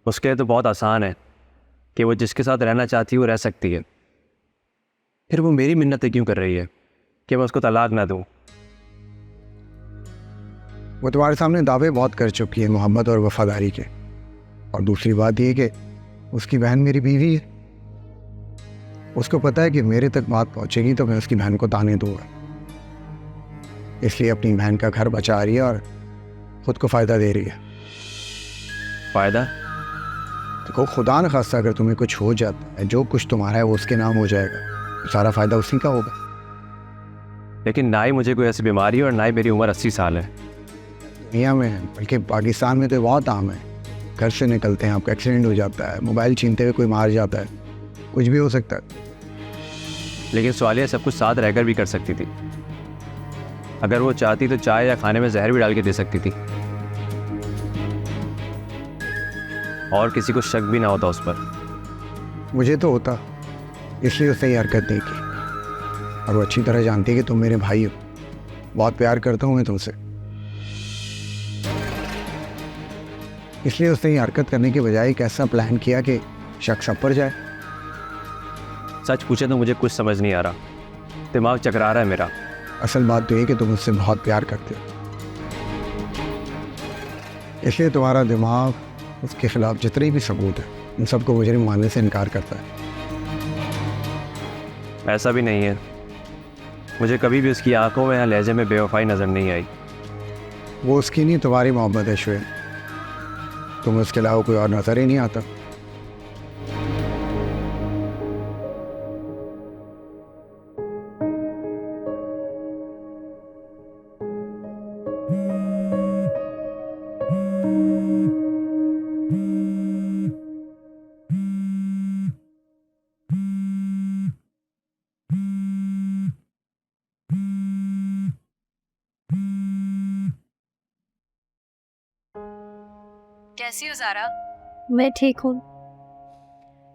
उसके लिए तो बहुत आसान है कि वो जिसके साथ रहना चाहती है वो रह सकती है। फिर वो मेरी मिन्नतें क्यों कर रही है कि मैं उसको तलाक ना दूँ? वो तुम्हारे सामने दावे बहुत कर चुकी है मोहब्बत और वफादारी के। और दूसरी बात ये कि उसकी बहन मेरी बीवी है। उसको पता है कि मेरे तक बात पहुंचेगी तो मैं उसकी बहन को ताने दूंगा, इसलिए अपनी बहन का घर बचा रही है और खुद को फ़ायदा दे रही है। फ़ायदा? देखो, खुदा न खास्ता अगर तुम्हें कुछ हो जाता है, जो कुछ तुम्हारा है वो उसके नाम हो जाएगा, तो सारा फ़ायदा उसी का होगा। लेकिन ना ही मुझे कोई ऐसी बीमारी है और ना ही मेरी उम्र 80 साल है। दुनिया में है, बल्कि पाकिस्तान में तो बहुत आम है। घर से निकलते हैं, आपका एक्सीडेंट हो जाता है, मोबाइल छीनते हुए कोई मार जाता है, कुछ भी हो सकता है। लेकिन स्वालिया सब कुछ साथ रहकर भी कर सकती थी। अगर वो चाहती तो चाय या खाने में जहर भी डाल के दे सकती थी और किसी को शक भी ना होता उस पर। मुझे तो होता, इसलिए उसने ये हरकत नहीं की। और वो अच्छी तरह जानती है कि तुम मेरे भाई हो, बहुत प्यार करता हूँ मैं तुमसे, इसलिए उसने ये हरकत करने के बजाय एक ऐसा प्लान किया कि शक सब पर जाए। सच पूछे तो मुझे कुछ समझ नहीं आ रहा, दिमाग चकरा रहा है मेरा। असल बात तो ये कि तुम उससे बहुत प्यार करते हो, इसलिए तुम्हारा दिमाग उसके खिलाफ जितने भी सबूत है उन सबको मुजरिम मानने से इनकार करता है। ऐसा भी नहीं है, मुझे कभी भी उसकी आंखों में या लहजे में बेवफाई नज़र नहीं आई। वो उसकी नहीं, तुम्हारी मोहब्बत है शुएब। तुम्हें उसके अलावा कोई और नजर ही नहीं आता। कैसी हो ज़ारा? मैं ठीक हूँ।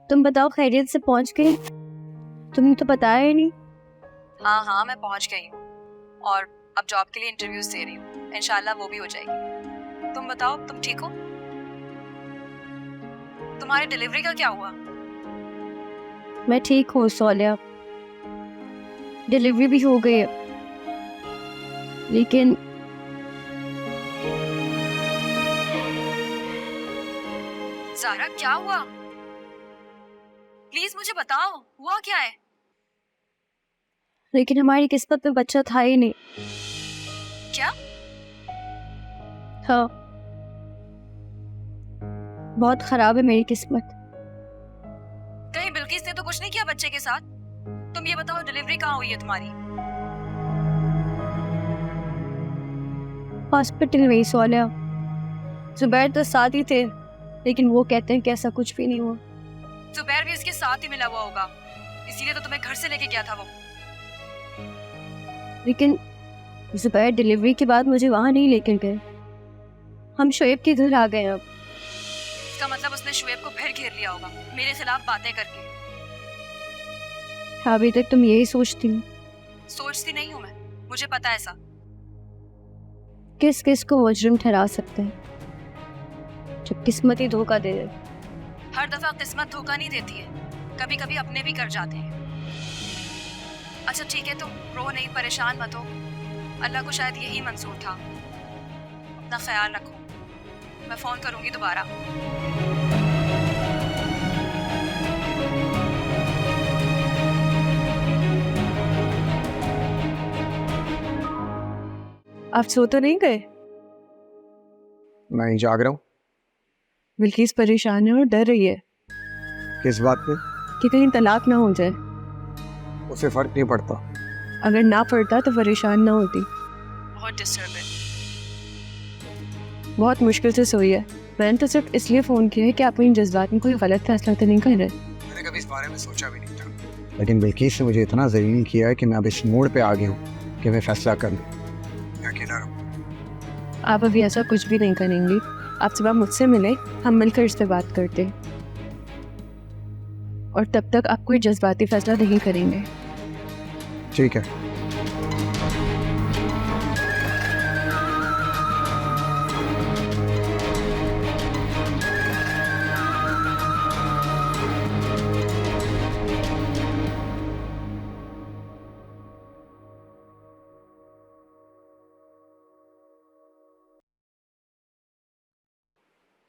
तुम बताओ, खैरियत से पहुँच गई? तुमने तो बताया ही नहीं। हाँ मैं पहुंच गई हूँ और अब जॉब के लिए इंटरव्यूज दे रही हूँ। इंशाल्लाह वो भी हो जाएगी। तुम बताओ, तुम ठीक हो? तुम्हारी डिलीवरी का क्या हुआ? मैं ठीक हूँ सोलिया, डिलीवरी भी हो गई है, लेकिन ज़ारा क्या हुआ? प्लीज मुझे बताओ, हुआ क्या है? लेकिन हमारी किस्मत में बच्चा था ही नहीं। क्या? हाँ, बहुत खराब है मेरी किस्मत। कहीं बिल्किस ने तो कुछ नहीं किया बच्चे के साथ? तुम ये बताओ, डिलीवरी कहाँ हुई है तुम्हारी? हॉस्पिटल में ही सोलिया। जुबैर तो साथ ही थे, लेकिन वो कहते हैं कि ऐसा कुछ भी नहीं हुआ। जुबैर भी इसके साथ ही मिला हुआ होगा, इसीलिए तो तुम्हें घर से लेके गया था वो। लेकिन जुबैर डिलीवरी के बाद मुझे वहाँ नहीं लेकर गए। हम शुएब के घर आ गए अब। इसका मतलब उसने शुएब को फिर घेर लिया होगा, मेरे खिलाफ बातें करके। अभी तक तुम यही सोचती हो? सोचती नहीं हूँ मैं, मुझे पता है ऐसा। किस किस को मुजरिम ठहरा सकते हैं जब किस्मत ही धोखा दे दे। हर दफा किस्मत धोखा नहीं देती है, कभी कभी अपने भी कर जाते हैं। अच्छा ठीक है, तुम रो नहीं, परेशान मत हो। अल्लाह को शायद यही मंजूर था। अपना ख्याल रखो, मैं फोन करूंगी दोबारा। आप सो तो नहीं गए? मैं जाग रहा हूँ। बिल्किस परेशान है और डर रही है किस बात पे? कि कहीं तलाक ना हो जाए। उसे फर्क नहीं पड़ता। अगर ना पड़ता तो परेशान ना होती। बहुत डिस्टर्ब है। बहुत मुश्किल से सोई है। मैंने तो सिर्फ इसलिए फ़ोन किया है कि आप इन जज्बात में कोई गलत फैसला तो नहीं कर रहे। मैंने कभी इस बारे में सोचा भी नहीं था, लेकिन बिल्किस ने मुझे इतना ज़लील किया है कि मैं अब इस मोड़ पे आ गया हूँ कि मैं फैसला कर लूँ। मैं अकेला रहूँ। आप अभी ऐसा कुछ भी नहीं करेंगी। आप सुबह मुझसे मिले, हम मिलकर इस पर बात करते हैं। और तब तक आप कोई जज्बाती फैसला नहीं करेंगे। ठीक है।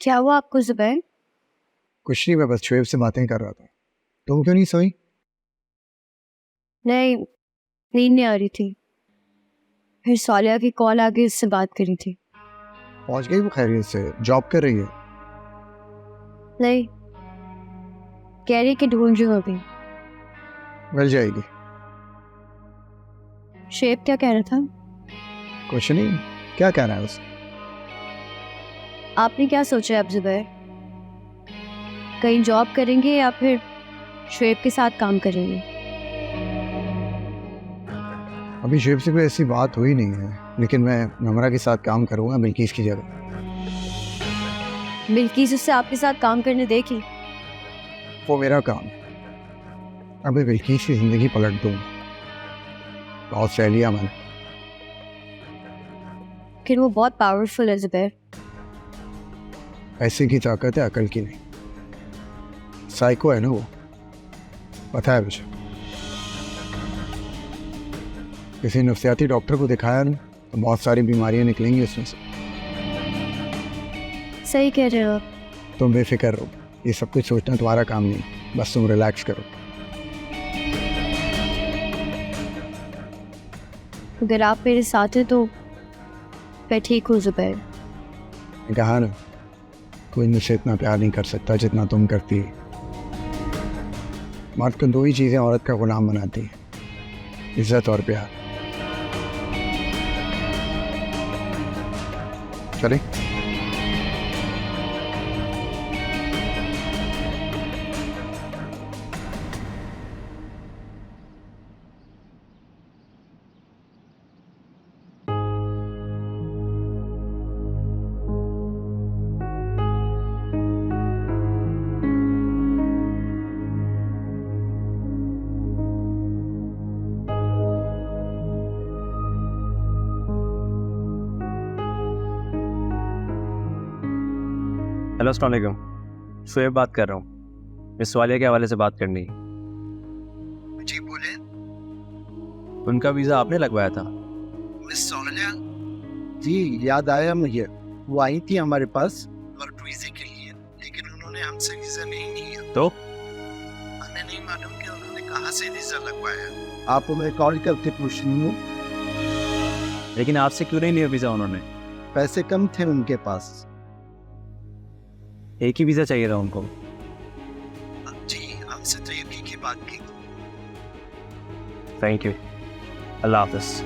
क्या हुआ आपको जुबैर? कुछ नहीं, मैं बस शुएब से बातें कर रहा था। तुम क्यों नहीं सोई? नहीं, नींद नहीं आ रही थी। फिर सालिया की कॉल आ गई, उससे बात करी थी। पहुंच गई वो खैरियत से? जॉब कर रही है? नहीं, कह रही कि ढूंढ रही हूँ अभी। मिल जाएगी। शेब क्या कह रहा था? कुछ नहीं, क्या कहना है उसे? आपने क्या सोचा है अब जुबैर? कहीं जॉब करेंगे या फिर शुएब के साथ काम करेंगे? अभी शुएब से कोई ऐसी बात हुई नहीं है, लेकिन मैं नमरा के साथ काम करूंगा बिल्किस की जगह। बिल्किस उससे आपके साथ काम करने देखी? वो मेरा काम है। अभी बिल्किस की जिंदगी पलट दूंगा। बहुत सहेलियां मैंने। फिर वो बहुत पावरफुल है जुबैर। पैसे की ताकत है, अकल की नहीं। साइको है ना वो, पता है मुझे। किसी नफ्सियाती डॉक्टर को दिखाया ना तो बहुत सारी बीमारियां निकलेंगी उसमें से। सही कह रहे हो आप। तुम बेफिक्र रहो, ये सब कुछ सोचना तुम्हारा काम नहीं, बस तुम रिलैक्स करो। अगर आप मेरे साथ हैं तो मैं ठीक हूँ जुबैर। मैंने कहा ना, कोई मुझसे इतना प्यार नहीं कर सकता जितना तुम करती है। मर्द को दो ही चीज़ें औरत का गुलाम बनाती है, इज्जत और प्यार। चले? हेलो, अस्सलाम वालेकुम। शुएब बात कर रहा हूँ। इस वालिया के हवाले से बात करनी है। जी बोले। उनका वीज़ा आपने लगवाया था? मिस सोनिया जी, याद आया मुझे। वो आई थी हमारे पास वर्क वीजे के लिए, लेकिन उन्होंने हमसे वीजा नहीं लिया। तो हमें नहीं मालूम कि उन्होंने कहाँ से वीजा लगवाया। आप उन्हें कॉल करके पूछ लीजिए। लेकिन आपसे क्यों नहीं लिया वीज़ा उन्होंने? पैसे कम थे उनके पास। एक ही वीज़ा चाहिए था उनको। जी, हमसे तो एक ही की बात की। थैंक यू, अल्लाह हाफ़िज़।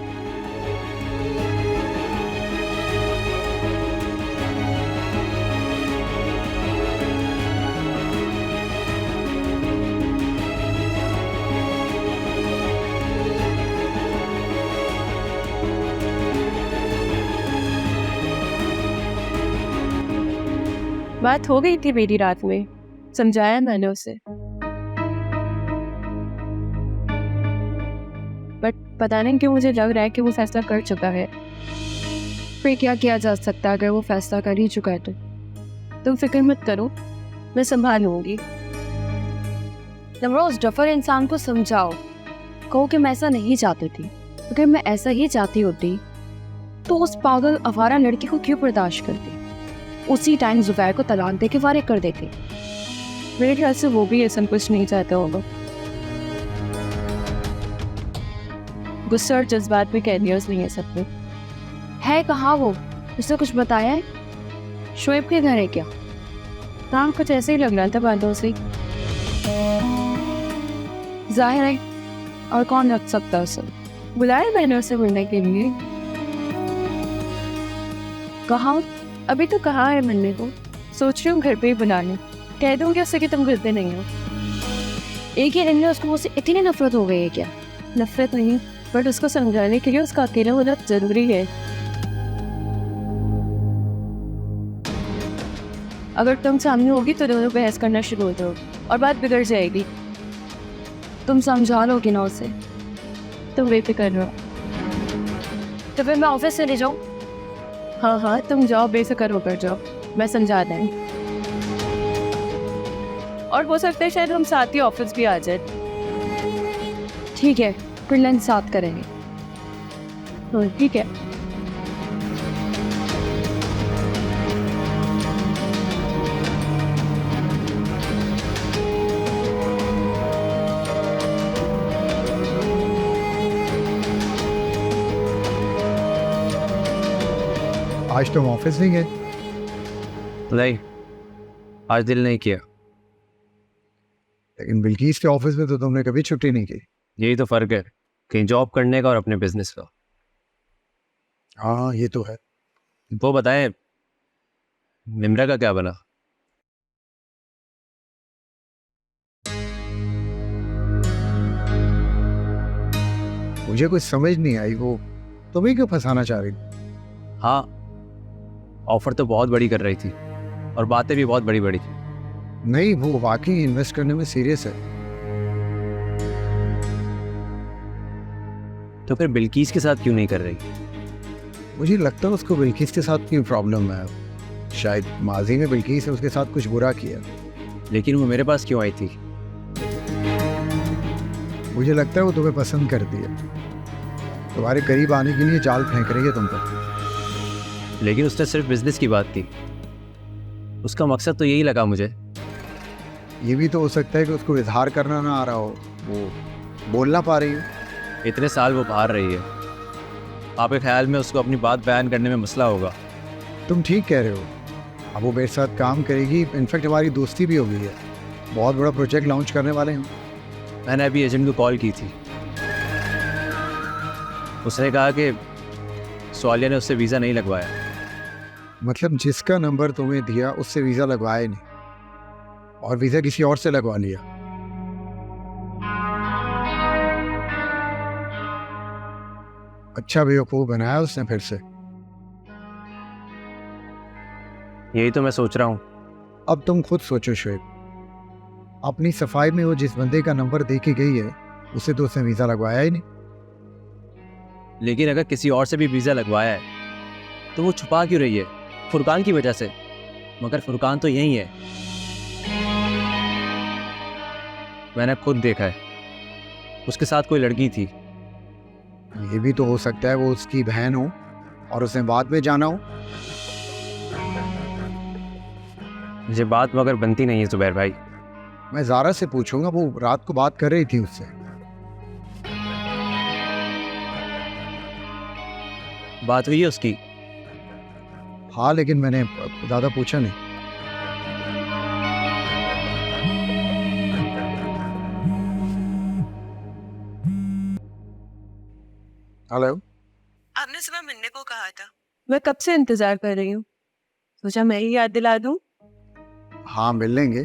बात हो गई थी मेरी रात में, समझाया मैंने उसे, बट पता नहीं क्यों मुझे लग रहा है कि वो फैसला कर चुका है। फिर क्या किया जा सकता है अगर वो फैसला कर ही चुका है तो? तुम फिक्र मत करो, मैं संभाल लूंगी। नमरोज, डफर इंसान को समझाओ, कहो कि मैं ऐसा नहीं चाहती थी। अगर मैं ऐसा ही चाहती होती तो उस पागल आवारा लड़की को क्यों बर्दाश्त करती? उसी टाइम जुबैर को तलाक दे के फारिग कर देते। मेरे ख्याल से वो भी ऐसा कुछ नहीं चाहता होगा। गुस्सा और जज्बात में कह दिया उसने ये सब में। है कहाँ वो? उसने कुछ बताया है? शुएब के घर है क्या? हाँ, कुछ ऐसे ही लग रहा था बातों से। जाहिर है, और कौन रख सकता उसे? बुलाया मैंने उसे मिलने के लिए। कहाँ? अभी तो कहाँ है मिलने को? सोच रही हूँ घर पे ही बुलाने। कह दूँगी उससे कि तुम घर पे नहीं हो। एक ही दिन में उसको मुझसे इतनी नफरत हो गई है क्या? नफरत नहीं, बट उसको समझाने के लिए उसका अकेला होना जरूरी है। अगर तुम सामने होगी तो दोनों बहस करना शुरू हो दो और बात बिगड़ जाएगी। तुम समझा लोगी ना उसे? तुम बेफिक्र रहो। तो फिर मैं ऑफिस से ले जाऊँ? हाँ हाँ, तुम जाओ, बेफिक्र होकर जाओ, मैं समझा दें। और हो सकता है शायद हम साथ ही ऑफिस भी आ जाए। ठीक है, फिर लंच साथ करेंगे। ठीक है। आज तुम ऑफिस नहीं गए? नहीं, आज दिल नहीं किया। लेकिन बिल्किस के ऑफिस में तो तुमने कभी छुट्टी नहीं की। यही तो फ़र्क है, कहीं जॉब करने का और अपने बिजनेस का। हाँ, ये तो है। वो बताएं, निम्रा का क्या बना? मुझे कुछ समझ नहीं आई, वो तुम्हें क्यों फंसाना चाह रही थी? हाँ, ऑफर तो बहुत बड़ी कर रही थी और बातें भी बहुत बड़ी बड़ी। नहीं, वो वाकई इन्वेस्ट करने में सीरियस है। तो फिर बिल्किस के साथ क्यों नहीं कर रही? मुझे लगता है उसको बिल्किस के साथ की प्रॉब्लम है। शायद माजी में बिल्किस ने उसके साथ कुछ बुरा किया। लेकिन वो मेरे पास क्यों आई थी? मुझे लगता है वो तुम्हें पसंद करती है, तुम्हारे करीब आने के लिए जाल फेंक रही है तुम पर। लेकिन उसने सिर्फ बिजनेस की बात की, उसका मकसद तो यही लगा मुझे। ये भी तो हो सकता है कि उसको इजहार करना ना आ रहा हो, वो बोल ना पा रही हो। इतने साल वो बाहर रही है, आपके ख्याल में उसको अपनी बात बयान करने में मसला होगा? तुम ठीक कह रहे हो। अब वो मेरे साथ काम करेगी, इनफैक्ट हमारी दोस्ती भी हो गई है। बहुत बड़ा प्रोजेक्ट लॉन्च करने वाले हैं। मैंने अभी एजेंट को कॉल की थी, उसने कहा कि स्वालिया ने उससे वीज़ा नहीं लगवाया। मतलब जिसका नंबर तुम्हें दिया उससे वीज़ा लगवाया नहीं, और वीज़ा किसी और से लगवा लिया। अच्छा बेवकूफ़ बनाया उसने फिर से। यही तो मैं सोच रहा हूँ। अब तुम खुद सोचो शुएब, अपनी सफाई में वो जिस बंदे का नंबर दे के गई है उसे तो उसने वीज़ा लगवाया ही नहीं। लेकिन अगर किसी और से भी वीज़ा लगवाया है तो वो छुपा क्यों रही है? फुरकान की वजह से? मगर फुरकान तो यही है, मैंने खुद देखा है, उसके साथ कोई लड़की थी। ये भी तो हो सकता है वो उसकी बहन हो और उसने बाद में जाना हो। मुझे बात मगर बनती नहीं है जुबैर भाई। मैं ज़ारा से पूछूंगा, वो रात को बात कर रही थी उससे। बात हुई है उसकी? हाँ, लेकिन मैंने ज़्यादा पूछा नहीं। हेलो। आपने सुबह मिलने को कहा था। मैं कब से इंतजार कर रही हूँ, सोचा मैं ही याद दिला दूँ। हाँ, मिल लेंगे।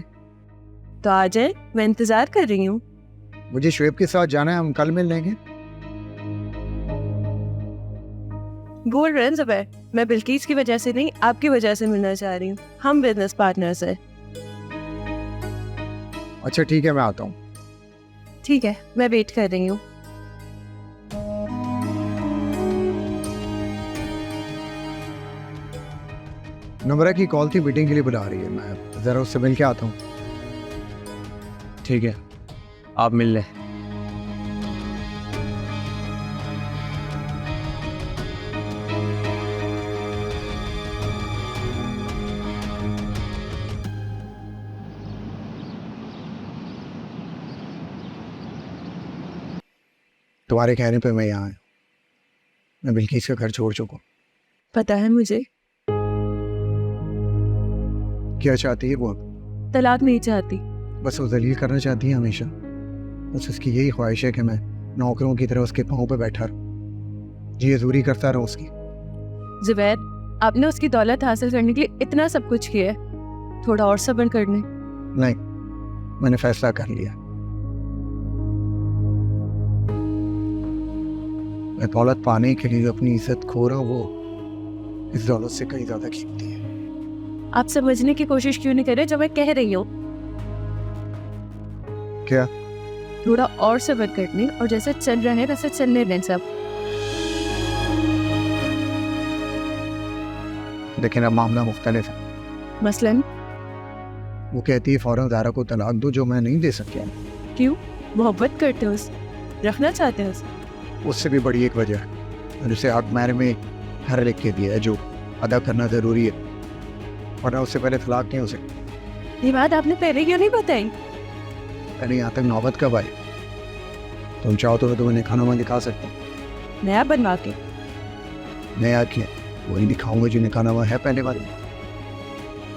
तो आ जाए, मैं इंतजार कर रही हूँ। मुझे शुएब के साथ जाना है, हम कल मिल लेंगे। बोल रहे हैं ज़ुबैर, मैं बिल्किस की वजह से नहीं, आपकी वजह से मिलना चाह रही हूँ। हम बिजनेस पार्टनर्स हैं। अच्छा ठीक है, मैं आता हूँ। ठीक है, मैं वेट कर रही हूँ। नम्रा की कॉल थी, मीटिंग के लिए बुला रही है। मैं ज़रा उससे मिल के आता हूँ। ठीक है, आप मिल लें। तुम्हारे कहने पे मैं यहाँ आया। मैं बिल्किस का घर छोड़ चुका हूँ। पता है मुझे, क्या चाहती है वो? तलाक नहीं चाहती। बस वो जलील करना चाहती है हमेशा। बस उसकी यही ख्वाहिश है कि मैं नौकरों की तरह उसके पाँव पे बैठा रहूं, जी हजूरी करता रहूं उसकी। ज़ुबैर, आपने उसकी दौलत हासिल करने के लिए इतना सब कुछ किया है, थोड़ा और सब्र करने। नहीं, मैंने फैसला कर लिया। मैं दौलत पाने के लिए अपनी इज्जत खो रहा हूँ, वो इस दौलत से कहीं ज्यादा कीमती है। आप समझने की कोशिश क्यों नहीं कर रहे जो मैं कह रही हूँ? क्या? थोड़ा और सब्र करने, और जैसा चल रहा है वैसे चलने दें सब। लेकिन अब मामला मुख्तलिफ है। मसलन? वो कहती है फौरन ज़ारा को तलाक दो, जो मैं नहीं दे सकता। क्यों? मोहब्बत करते हो उससे, रखना चाहते हो उसे? उससे भी बड़ी एक वजह है, मैंने उसे हक मैर में घर लिख के दिया है जो अदा करना ज़रूरी है, वरना उससे पहले तलाक नहीं हो सकती। ये बात आपने पहले क्यों नहीं बताई? अरे यहाँ तक नौबत कब आई? तुम चाहो तो मैं तुम्हें खाना दिखा सकता हूँ। नया बनवा के? नया क्या, वही दिखाऊंगा जो निकाला हुआ है पहले वाली।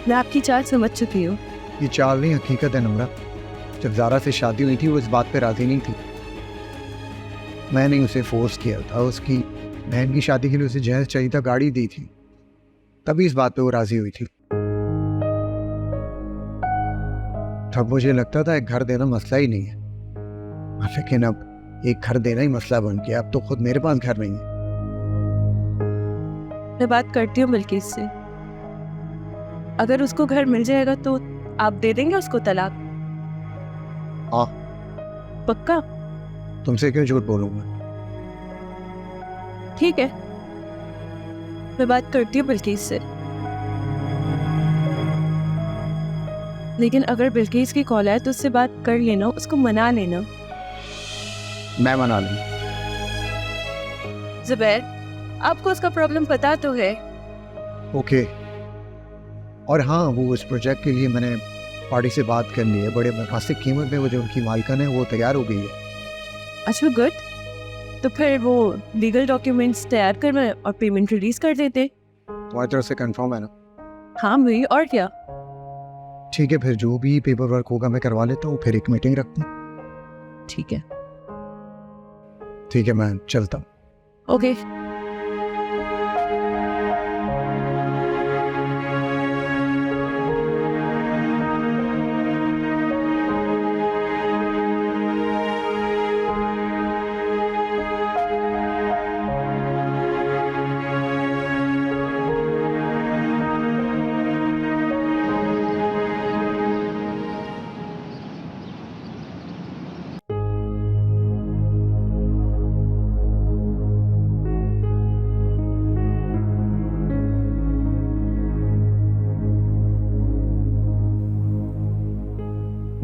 मैं आपकी चाल समझ चुकी हूँ। ये चाल नहीं, हकीकत है नम्रा। जब ज़ारा से शादी हुई थी वो इस बात पे राज़ी नहीं थी। मैंने उसे फोर्स किया था, उसकी बहन की शादी के लिए उसे जहेज चाहिए था, गाड़ी दी थी, तभी इस बात पे वो राज़ी हुई थी। तब मुझे लगता था एक घर देना मसला ही नहीं है, लेकिन अब एक घर देना ही मसला बन गया। अब तो खुद मेरे पास घर नहीं है। मैं बात करती हूँ बिल्किस से, अगर उसको घर मिल जाएगा तो आप दे देंगे उसको तलाक? हाँ। पक्का? तुमसे क्यों झूठ बोलूंगा? ठीक है, मैं बात करती हूँ बिल्किस से। लेकिन अगर बिल्किस की कॉल आए तो उससे बात कर लेना, उसको मना लेना। मैं मना लूँ। जुबैर, आपको उसका प्रॉब्लम पता तो है। ओके। और हाँ, वो इस प्रोजेक्ट के लिए मैंने पार्टी से बात कर ली है। बड़े मुनासिब कीमत में वो जो उनकी मालिकान है वो तैयार हो गई है। अच्छा, गुड। तो फिर वो लीगल डॉक्यूमेंट्स तैयार कर मैं और पेमेंट रिलीज कर देते। तुम्हारी तरफ से कंफर्म है ना? हाँ भाई, और क्या। ठीक है, फिर जो भी पेपर वर्क होगा मैं करवा लेता हूँ, फिर एक मीटिंग रखते हैं। ठीक है। ठीक है, मैं चलता हूँ। ओके।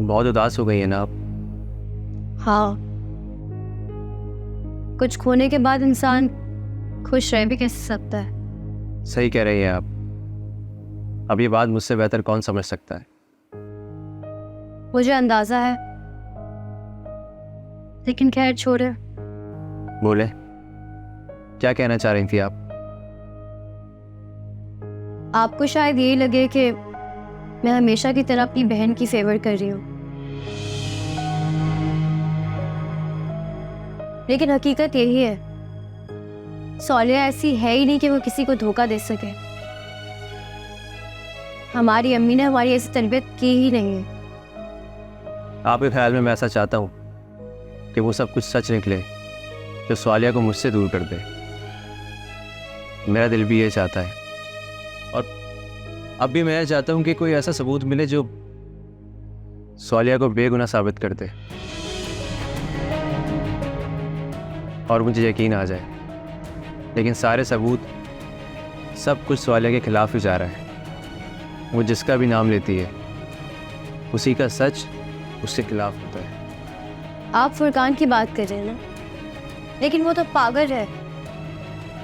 बहुत उदास हो गई है ना आप? हाँ, कुछ खोने के बाद इंसान खुश रह भी कैसे सकता है। सही कह रही हैं आप। अब ये बात मुझसे बेहतर कौन समझ सकता है? मुझे अंदाजा है, लेकिन खैर छोड़े। बोले, क्या कहना चाह रही थी आप? आपको शायद यही लगे कि मैं हमेशा की तरह अपनी बहन की फेवर कर रही हूँ, लेकिन हकीकत यही है, सौलिया ऐसी है ही नहीं कि वो किसी को धोखा दे सके। हमारी अम्मी ने हमारी ऐसी तरबियत की ही नहीं है। आपके ख्याल में मैं ऐसा चाहता हूँ कि वो सब कुछ सच निकले जो सौलिया को मुझसे दूर कर दे। मेरा दिल भी ये चाहता है, और अब भी मैं चाहता हूँ कि कोई ऐसा सबूत मिले जो सौलिया को बेगुनाह साबित कर दे और मुझे यकीन आ जाए। लेकिन सारे सबूत, सब कुछ सौलिया के खिलाफ ही जा रहा है। वो जिसका भी नाम लेती है उसी का सच उसके खिलाफ होता है। आप फुरकान की बात कर रहे हैं ना, लेकिन वो तो पागल है।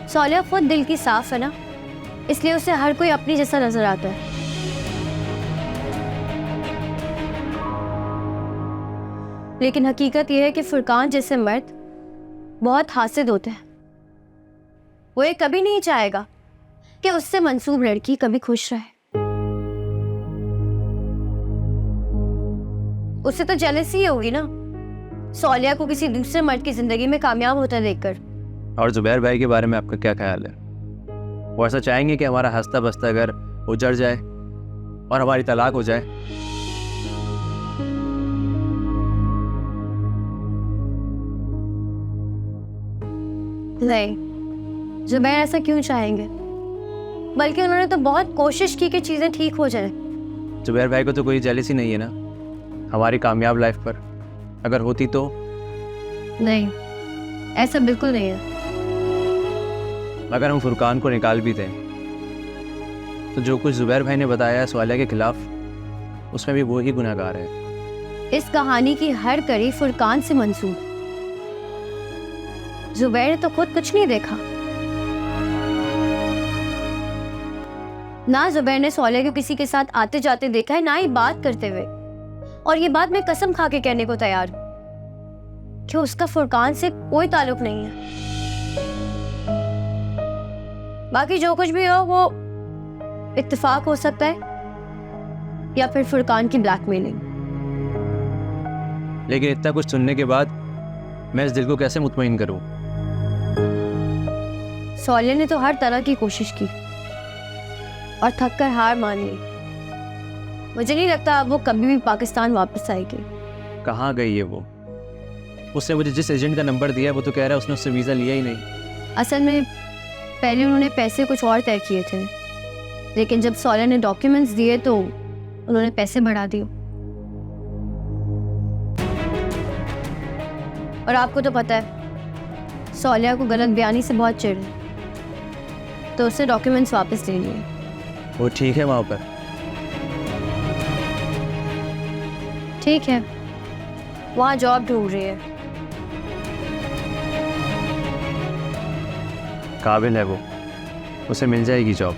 सौलिया खुद दिल की साफ है ना, इसलिए उसे हर कोई अपनी जैसा नजर आता है। लेकिन हकीकत यह है कि फुरकान जैसे मर्द बहुत हासिद होते हैं। वो ये कभी नहीं चाहेगा कि उससे मंसूब लड़की कभी खुश रहे। उससे तो जेलसी ही होगी ना, सौलिया को किसी दूसरे मर्द की जिंदगी में कामयाब होता देखकर। और जुबैर भाई के बारे में आपका क्या ख्याल है? वो ऐसा चाहेंगे कि हमारा हंसता बसता घर उजड़ जाए और हमारी तलाक हो जाए? नहीं, जुबैर ऐसा क्यों चाहेंगे? बल्कि उन्होंने तो बहुत कोशिश की कि चीजें ठीक हो जाए। जुबैर भाई को तो कोई जेलसी नहीं है ना हमारी कामयाब लाइफ पर? अगर होती तो? नहीं, ऐसा बिल्कुल नहीं है। अगर हम फुरकान को निकाल भी दें तो जो कुछ जुबैर भाई ने बताया है सौलिया के खिलाफ, उसमें भी वो ही गुनहगार है। इस कहानी की हर कड़ी फुरकान से मंसूब। जुबैर ने तो खुद कुछ नहीं देखा। ना जुबैर ने सौलिया को किसी के साथ आते जाते देखा है, ना ही बात करते हुए। और ये बात मैं कसम खा के कहने को तैयार हूं कि उसका फुरकान से कोई ताल्लुक नहीं है। बाकी जो कुछ भी हो वो इत्तेफाक हो सकता है या फिर फुरकान की ब्लैकमेलिंग। लेकिन इतना कुछ सुनने के बाद मैं इस दिल को कैसे मुतमईन करूं? सौलिया ने तो हर तरह की कोशिश की और थक कर हार मान ली। मुझे नहीं लगता अब वो कभी भी पाकिस्तान वापस आएगी। कहाँ गई है वो? उसने मुझे जिस एजेंट का नंबर दिया है वो तो कह रहा है उसने उससे वीज़ा लिया ही नहीं। असल में पहले उन्होंने पैसे कुछ और तय किए थे, लेकिन जब सौलिया ने डॉक्यूमेंट्स दिए तो उन्होंने पैसे बढ़ा दिए। और आपको तो पता है सौलिया को गलत बयानी से बहुत चिढ़ है, तो उससे डॉक्यूमेंट्स वापस ले लिए। वो ठीक है वहाँ पर? ठीक है, वहाँ जॉब ढूंढ रही है। काबिल है वो, उसे मिल जाएगी जॉब।